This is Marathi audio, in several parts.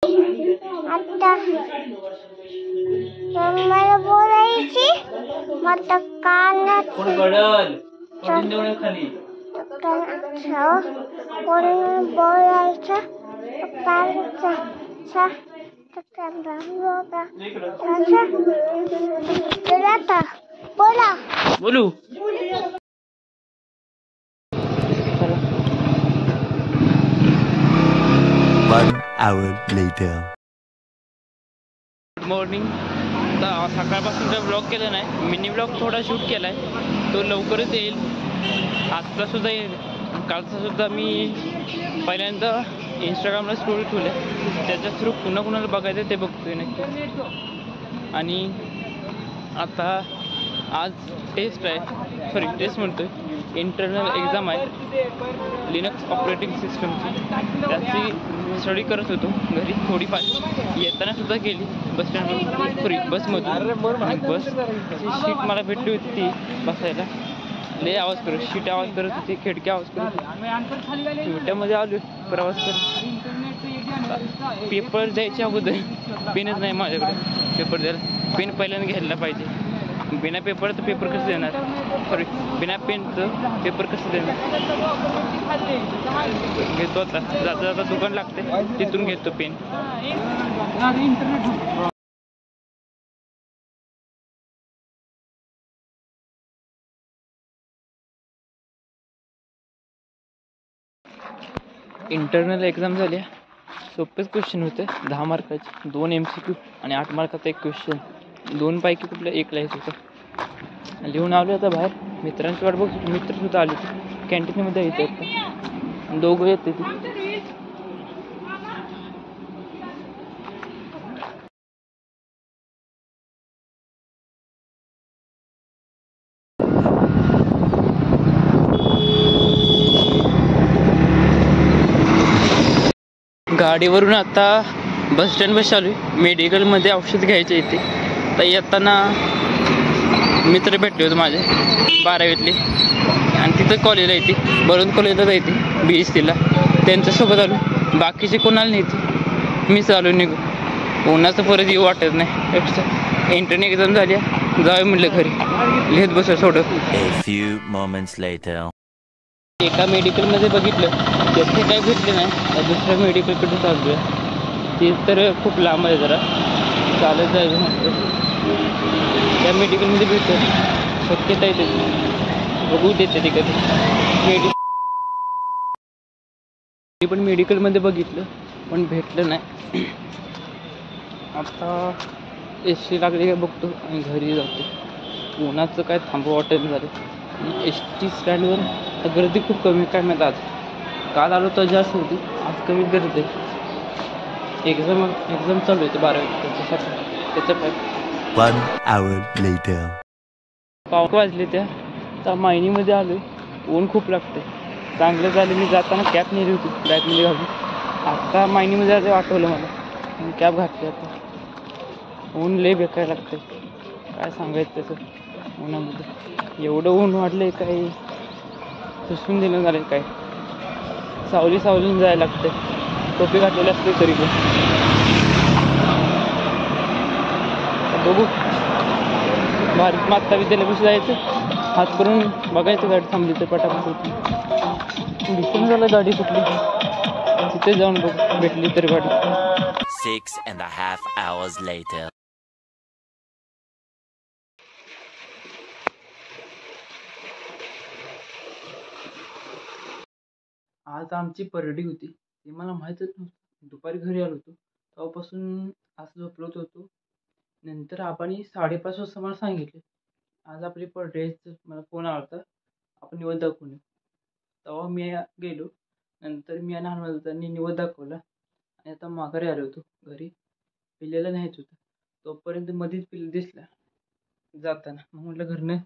आता मला बोलायची मत कानात बोलायचं बोला बोलू 1 hour later. Good morning. आता सकाळपासून ब्लॉग केला नाही, मिनी ब्लॉग थोडा शूट केला आहे, तो लवकरच येईल. आजचा सुद्धा येईल, कालचा सुद्धा. मी पहिल्यांदा इंस्टाग्रामला स्टोरी ठेवल्या, त्याच्या थ्रू पुन्हा कुणाला बघायचं ते बघतोय नक्की. आणि आता आज टेस्ट आहे, सॉरी टेस्ट म्हणतोय, इंटरनल एक्झाम आहे लिनक्स ऑपरेटिंग सिस्टमची. त्याची स्टडी करत होतो घरी थोडीफार, येताना सुद्धा केली बस स्टँडवर, सॉरी बसमधून. बसची शीट मला भेटली होती ती बसायला, लय आवाज करत, शीट आवाज करत होती, खिडकी आवाज करत होती. खिडक्यामध्ये आलो प्रवास करत. पेपर द्यायच्या अगोदर पेनच नाही माझ्याकडे पेपर द्यायला. पेन पहिल्यांदा घ्यायला पाहिजे. बिना पेपरचं पेपर कसं देणार, सॉरी बिना पेनचं पेपर कसं देणार. घेतो आता, जाता जाता दुकान लागते तिथून घेतो पेन. इंटरनल एक्झाम झाल्या, सोपेच क्वेश्चन होते. 10 मार्काचे 2 MCQ आणि 8 मार्काचा 1 क्वेश्चन. 2 पैकी कुठलं एक लिहायचं होतं. लिहून आलो आता बाहेर, मित्रांची वाट बघतो. मित्र सुद्धा आले होते, कॅन्टीनमध्ये येतात, दोघं येते ती. गाडीवरून आता बस स्टँड बस चालू आहे. मेडिकलमध्ये औषध घ्यायचे येते. तर येताना मित्र भेटले होते माझे 12वीतले, आणि तिथं कॉलेजला येते, बरोबर कॉलेजला जायते BSCला. त्यांच्यासोबत आलो, बाकीचे कोणाला नाही ते मीच आलो निघू. कोणाचं परत येऊ वाटत नाही. एक्स्ट्रा इंटरनल एक्झाम झाली, जावे म्हटलं घरी, लिहित बसू सोडत. A few moments later. एका मेडिकलमध्ये बघितलं, त्याचे काही भेटले नाही. दुसऱ्या मेडिकलकडे चालू आहे, ते तर खूप लांब आहे, जरा चालत जायचं म्हटलं. त्या मेडिकलमध्ये भेटतं, शक्यता आहे त्याची, बघू देते ते कधी. पण मेडिकलमध्ये बघितलं पण भेटलं नाही. आता ST लागली काय बघतो आणि घरी जातो. उन्हाचं काय थांबव वाटत झालं. ST स्टँडवर गर्दी खूप कमी, काय माहीत आज. काल आलो तर जास्त होती, आज कमी गर्दी आहे. एक्झाम चालू आहे 12वी त्याचं काय. 1 hour later. पाव वाजले त्या मायनीमध्ये आलो आहे. ऊन खूप लागते. चांगलं झालं मी जाताना कॅब नेली होती बॅगमध्ये घालून. आता मायनीमध्ये जायचं आठवलं मला, कॅब घातली. आता ऊन लय बेकार लागते, काय सांगायचं त्याचं. उन्हामध्ये एवढं ऊन वाढलं काही सुसून देणं झालं काय. सावलीने जायला लागते, टोपी घातलेली असते तरी पण. बघू, भारत माता विद्यालयापासून जायचं, हात करून बघायचं गाडी थांबली तर पटापट होती. दिसून झालं गाडी कुठली, तिथे जाऊन बघ भेटली तर गाडी. 6.5 hours later. आज आमची परडी होती, ते मला माहीतच नव्हतं. दुपारी घरी आलो होतो, तेव्हापासून असं झोपलोच होतो. नंतर आपण 5:30 वाजता मला सांगितले आज आपली परडी आहे, मला फोन आला होता, आपण निवड दाखवून येऊ. तेव्हा मी गेलो. नंतर मी आणि हनुमंतांनी निवड दाखवला आणि आता माघारी आलो होतो घरी. पिल्ल्याला न्यायचं होतं, तोपर्यंत मध्येच पिल्लं दिसला जाताना. मग म्हटलं घरनं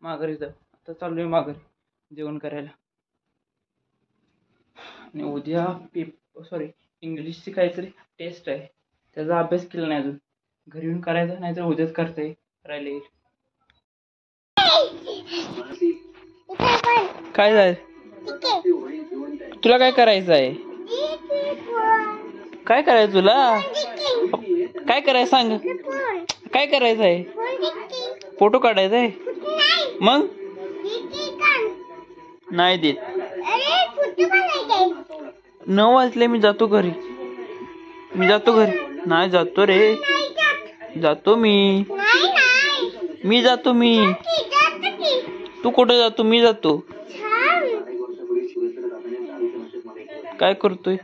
माघारी जाऊ. आता चालू आहे माघारी जेवण करायला. आणि उद्या इंग्लिशची काहीतरी टेस्ट आहे, त्याचा अभ्यास केला नाही अजून. घरी येऊन करायचा, नाहीतर उद्याच करता येईल, करायला येईल. काय झालं तुला, काय करायचं आहे, काय करायचं तुला? काय करायचं सांग? काय करायचं आहे? फोटो काढायचा आहे? मग नाही देत. 9 वाजले, मी जातो घरी. नाही जातो रे. जातो मी जातो. तू कुठे जातो? मी जातो. काय करतोय?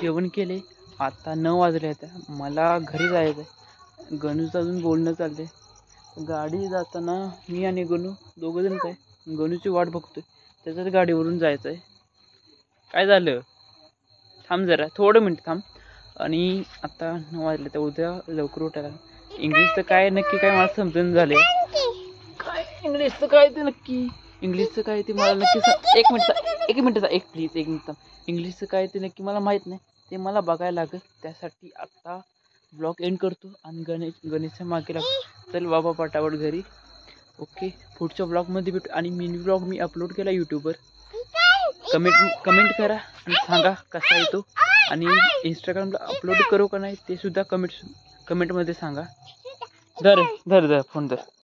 जेवण केले. आता 9 वाजले. आता मला घरी जायचंय. गणूचं अजून बोलणं चाललंय. गाडी जाताना मी आणि गणू दोघं जण काय गणूची वाट बघतोय. त्याच्याच गाडीवरून जायचंय. काय झालं? थांब जरा, थोडं मिनिट थांब. आणि आता 9 वाजले, तर उद्या लवकर उठायला. इंग्लिशचं काय नक्की काय मला समजून झाले. काय इंग्लिशचं काय ते नक्की? इंग्लिशचं काय ते मला नक्की एक मिनिट प्लीज. इंग्लिशचं काय ते नक्की मला माहीत नाही. ते मला बघायला लागेल. त्यासाठी आता ब्लॉग एंड करतो आणि गणेशच्या मागे लागतो. चल बाबा पटापट घरी. ओके, पुढच्या ब्लॉगमध्ये भेटू. आणि मिनी ब्लॉग मी अपलोड केला यूट्यूबवर. कमेंट करा आणि सांगा कसा येतो. आणि इंस्टाग्रामला अपलोड करू का नाही ते सुद्धा कमेंटमध्ये सांगा. धर फोन धर.